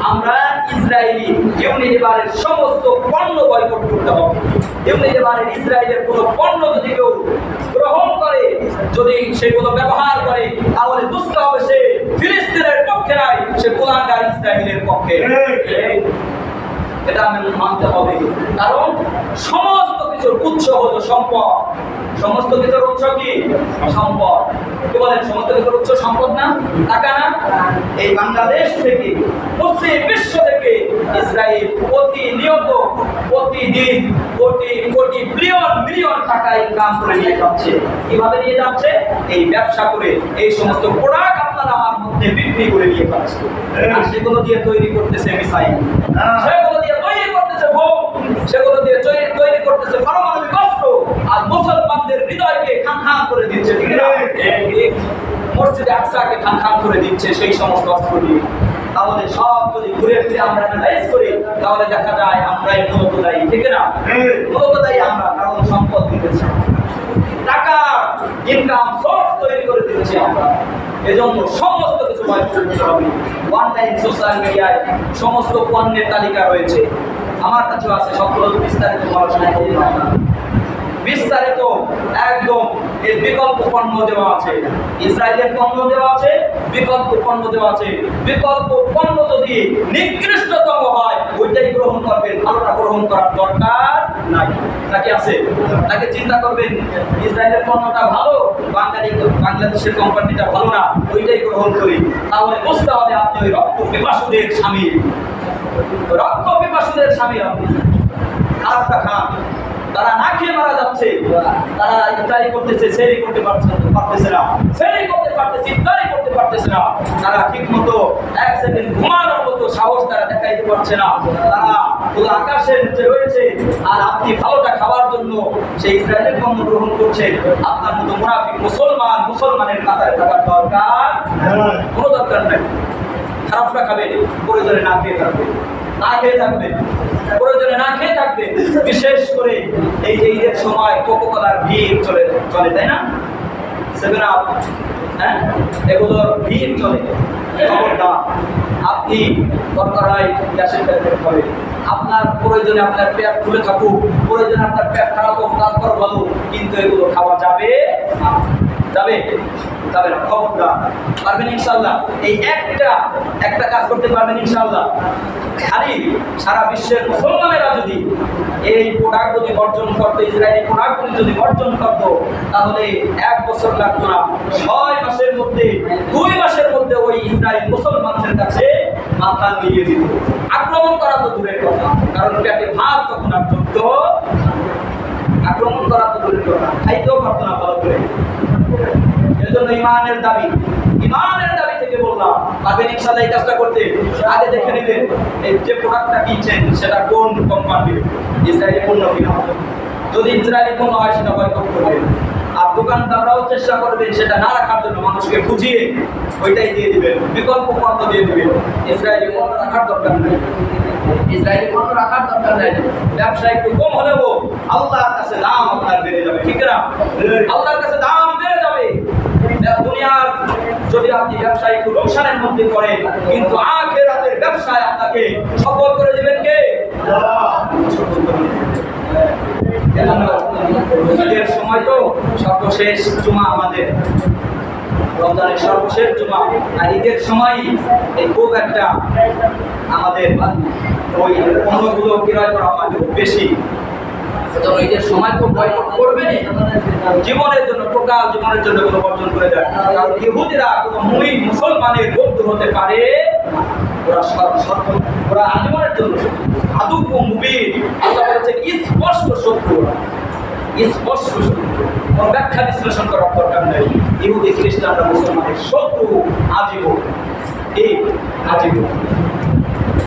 আমরা ইসরায়েলি ইউনিলিভারের সমস্ত পণ্য বয়কট করতে হবে। ইউনিলিভারের ইসরায়েলের কোনো পণ্য যদি কেউ গ্রহণ করে, যদি সেগুলো ব্যবহার করে, তাহলে বুঝতে হবে সে ফিলিস্তিনের পক্ষে নয়, সে কুলাঙ্গার ইসরায়েলের পক্ষে। এটা আমি মানতে হবে, কারণ সমস্ত কিছুর উৎস হলো সম্পদ। সমস্ত কিছুর উৎস কি? সম্পদ। কি বলেন? সমস্ত কিছুর উৎস সম্পদ না, টাকা না? এই বাংলাদেশ থেকে, পশ্চিম বিশ্ব থেকে ইসরায়েল প্রতিনিয়ত প্রতিদিন কোটি কোটি বিলিয়ন টাকা ইনকাম করে নিয়ে যাচ্ছে। কিভাবে নিয়ে যাচ্ছে? এই ব্যবসা করে, এই সমস্ত প্রোডাক্ট আপনারা আমার মধ্যে বিক্রি করে নিয়ে যাচ্ছে। আর সেগুলো দিয়ে তৈরি করতেছে মিসাইল, সেগুলো দিয়ে তৈরি করতেছে বোম, সেগুলো দিয়ে তৈরি করতেছে পারমাণবিক অস্ত্র, আর মুসলমানদের হৃদয়কে খান করে দিচ্ছে। ঠিক না? মসজিদে আকসাকে খান করে দিচ্ছে সেই সমস্ত অস্ত্র দিয়ে। তাহলে সব যদি ঘুরে ফিরে আমরা অ্যানালাইজ করি, তাহলে দেখা যায় আমরাই মূলত দায়ী। ঠিক না? মূলত দায়ী আমরা, কারণ সম্পদ দিতেছি, টাকা ইনকাম সোর্স তৈরি করে দিচ্ছি আমরা। এজন্য সমস্ত কিছু করতে হবে। অনলাইন সোশ্যাল মিডিয়ায় সমস্ত পণ্যের তালিকা রয়েছে, আমার কাছে আছে, সবগুলো বিস্তারিত আলোচনা করব না। বিস্তারিত একদম এর বিকল্প পণ্য দেওয়া আছে, ইসরায়েলের পণ্য দেওয়া আছে, বিকল্প পণ্য দেওয়া আছে। বিকল্প পণ্য যদি নিকৃষ্টতম হয় ওইটাই গ্রহণ করবেন, ভালোটা গ্রহণ করার দরকার নাই। নাকি আছে? তাকে চিন্তা করবেন ইসরায়েলের পণ্যটা ভালো, বাংলাদেশের কোম্পানিটা ভালো না, ওইটাই গ্রহণ করি। তাহলে বুঝতে হবে আপনি ওই রক্ত পিপাসুদের স্বামী, রক্ত পিপাসুদের স্বামী। আপনি খারাপটা খান। তারা না খেয়ে মারা যাচ্ছে, তারা ইফতারি করতেছে, সেহরি করতে পারতেছে না, সেহরি করতে পারতেছে, ইফতারি করতে পারতেছে না। তারা ঠিক মতো এক সেকেন্ড ঘুমানোর মতো সাহস তারা দেখাইতে পারছে না। তারা পুরো আকাশের নিচে রয়েছে, আর আপনি ভালোটা খাওয়ার জন্য সেই ইসরায়েলের পণ্য গ্রহণ করছেন। আপনার মতো মুনাফিক মুসলমানের কাতারে থাকার দরকার কোনো দরকার নাই। খারাপটা খাবে, প্রয়োজনে না খেয়ে থাকবে, না খেয়ে থাকবে, প্রয়োজনে না খেয়ে থাকবে। বিশেষ করে এই যে ঈদের সময় কোকোকোলার ভিড় চলে, তাই না? 7 আপ, হ্যাঁ, এগুলোর ভিড় চলে। খবরদার, আপনি দরকার হয় গ্যাসের ট্যাবলেট খাবেন। আপনার প্রয়োজনে আপনার পেট খুলে থাকুক, প্রয়োজনে আপনার পেট খারাপ হোক, তারপর ভালো, কিন্তু এগুলো খাওয়া যাবে না। যাবে না, খবরদার। পারবেন ইনশাআল্লাহ? এই একটা কাজ করতে পারবেন ইনশাআল্লাহ। খালি সারা বিশ্বের মুসলমানেরা যদি এই প্রোডাক্টগুলি বর্জন করতো, ইসরায়েলি প্রোডাক্টগুলি যদি বর্জন করতো, তাহলে 1 বছর লাগতো না, 6 মাসের মধ্যে, 2 মাসের মধ্যে ওই ইসরায়েল মুসলমানদের কাছে মাথা নিয়ে দিত। আক্রমণ করা তো দূরের কথা, কারণ পেটে ভাত তখন আর যুক্ত, আক্রমণ করা তো দূরের কথা, খাইতেও পারতো না ভালো করে। এজন্য ইমানের দাবি থেকে বললাম, পারবেন ইনশাআল্লাহ এই কাজটা করতে? আগে দেখে নেবেন এই যে প্রোডাক্টটা কিনছেন সেটা কোন কোম্পানির, ইসরায়েলি পণ্য কিনা। যদি ইসরায়েলি পণ্য হয় সেটা বয়কট করবেন। আর দোকানদাররাও চেষ্টা করবেন সেটা না রাখার জন্য, মানুষকে বুঝিয়ে ওইটাই দিয়ে দিবেন, বিকল্প পণ্য দিয়ে দিবেন। ইসরায়েলি পণ্য রাখার দরকার নেই, ব্যবসা একটু কম হলেও আল্লাহর কাছে দাম আপনার বেড়ে যাবে। ঠিক না? আল্লাহর কাছে দাম বেড়ে যাবে। দুনিয়ার যদি আপনি ব্যবসা একটু লোকসানের মধ্যে করেন, কিন্তু আখিরাতের ব্যবসায় আপনাকে সফল করে দিবেন কে? ঈদের সময় তো সর্বশেষ জুমা, আমাদের রমজানের সর্বশেষ জুমা, আর ঈদের সময় এই খুব একটা আমাদের ওই পণ্যগুলো ক্রয় করা হয় খুব বেশি। ঈদের সময় তো বয়কট করবেনই, জীবনের জন্য, টোটাল জীবনের জন্য কোনো বর্জন করে দেয়। কারণ ইহুদিরা কোনো মুসলমানের বন্ধু হতে পারে, ওরা আজীবনের জন্য আদু মুবিন, আল্লাহ বলেছেন স্পষ্ট শত্রু, স্পষ্ট শত্রু, কোনো ব্যাখ্যা বিশ্লেষণ করার দরকার নেই। ইহুদি খ্রিস্টানরা মুসলমানের শত্রু আজীবন, এই আজীবন।